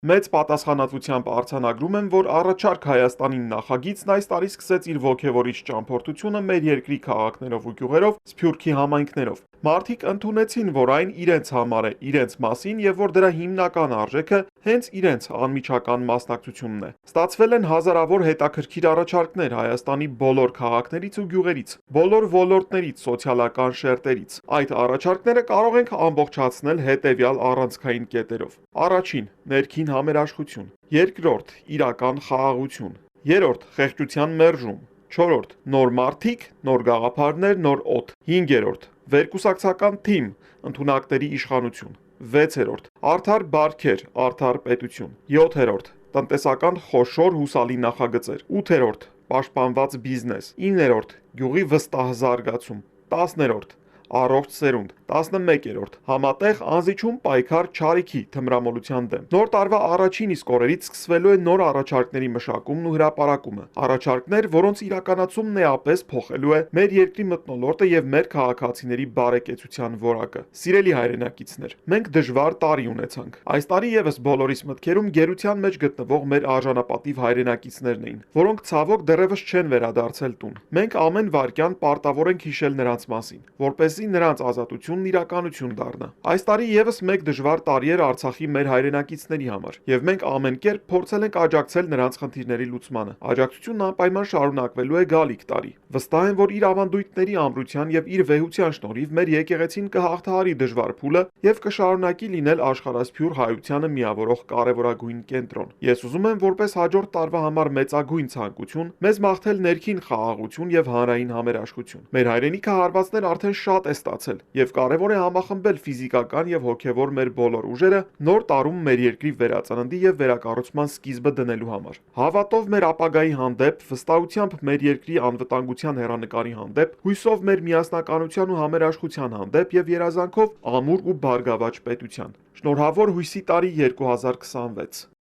Մեծ պատասխանատվությամբ արձանագրում եմ, որ առաջարկ Հայաստանին նախագիծն այս տարի սկսեց իր ոգևորիչ ճամփորդությունը մեր երկրի քաղաքներով ու գյուղերով, Սփյուռքի համայնքներով։ Մարդիկ ընդունեցին, որ այն իրենց համար է, իրենց մասին եւ որ դրա հիմնական արժեքը հենց իրենց անմիջական մասնակցությունն է։ Ստացվել են հազարավոր հետաքրքիր առաջարկներ Հայաստանի բոլոր քաղաքներից ու գյուղերից, բոլոր ոլորտներից, սոցիալական շերտերից։ Այդ առաջարկները կարող ենք ամբողջացնել հետեւյալ առանցքային կետերով։ Առաջին՝ ներքին համերաշխություն։ Երկրորդ՝ իրական խաղաղություն։ Երրորդ՝ խեղճության մերժում։ Չորրորդ՝ նոր մարդիկ, նոր գաղափարներ, նոր օդ։ Հինգերորդ՝ վերկուսակցական թիմ, ընդունակների իշխանություն։ 6-րդ՝ արդար բարքեր, արդար պետություն։ 7-րդ՝ տնտեսական խոշոր հուսալի նախագծեր։ 8-րդ՝ պաշտպանված բիզնես։ 9-րդ՝ գյուղի վստահ զարգացում։ 10-րդ՝ առողջ սերունդ։ 11-րդ՝ համատեղ անզիջում պայքար չարիքի թմրամոլության դեմ։ Նոր տարվա առաջին իսկ օրերից սկսվելու է նոր առաջարկների մշակումն ու հրապարակումը։ Առաջարկներ, որոնց իրականացումն էապես փոխելու է մեր երկրի մթնոլորտը եւ մեր քաղաքացիների բարեկեցության որակը։ Սիրելի հայրենակիցներ, մենք դժվար տարի ունեցանք։ Այս տարի եւս բոլորիս մտքերում գերության մեջ գտնվող մեր արժանապատիվ հայրենակիցներն էին, որոնք ցավոք դեռևս չեն վերադարձել տուն։ Մենք ամեն վայրկյան պարտավոր ենք հիշել նրանց մասին, որպեսզի նրանց ազատությունն իրականություն դառնա։ Այս տարի եւս մեկ դժվար տարի էր Արցախի մեր հայրենակիցների համար, եւ մենք ամեն կերպ փորձել ենք աջակցել նրանց խնդիրների լուծմանը։ Աջակցությունն անպայման շարունակվելու է գալիք տարի։ Վստահ եմ, որ իր ավանդույթների ամրության եւ իր վեհության շնորհիվ մեր եկեղեցին կհաղթահարի դժվար փուլը եւ կշարունակի լինել աշխարհասփյուռ հայությանը միավորող կարևորագույն կենտրոն։ Ես ուզում եմ որպես հաջորդ տարվա համար մեծագույն ցանկություն մեզ մաղթել ներքին խաղաղություն եւ հանրային համերաշխություն։ Մեր հայրենիքը հարվածներ արդեն շատ է ստացել եւ կարեւոր է համախմբել ֆիզիկական եւ հոգեվոր մեր բոլոր ուժերը նոր տարում մեր երկրի վերածննդի եւ վերակառուցման սկիզբը դնելու համար։ Հավատով մեր ապագայի հանդեպ, վստահությամբ մեր երկրի անվտանգության հեռանկարի հանդեպ, հույսով մեր միասնականության ու համերաշխության հանդեպ եւ երազանքով ամուր ու բարգավաճ պետության։ Շնորհավոր հույսի տարի 2026։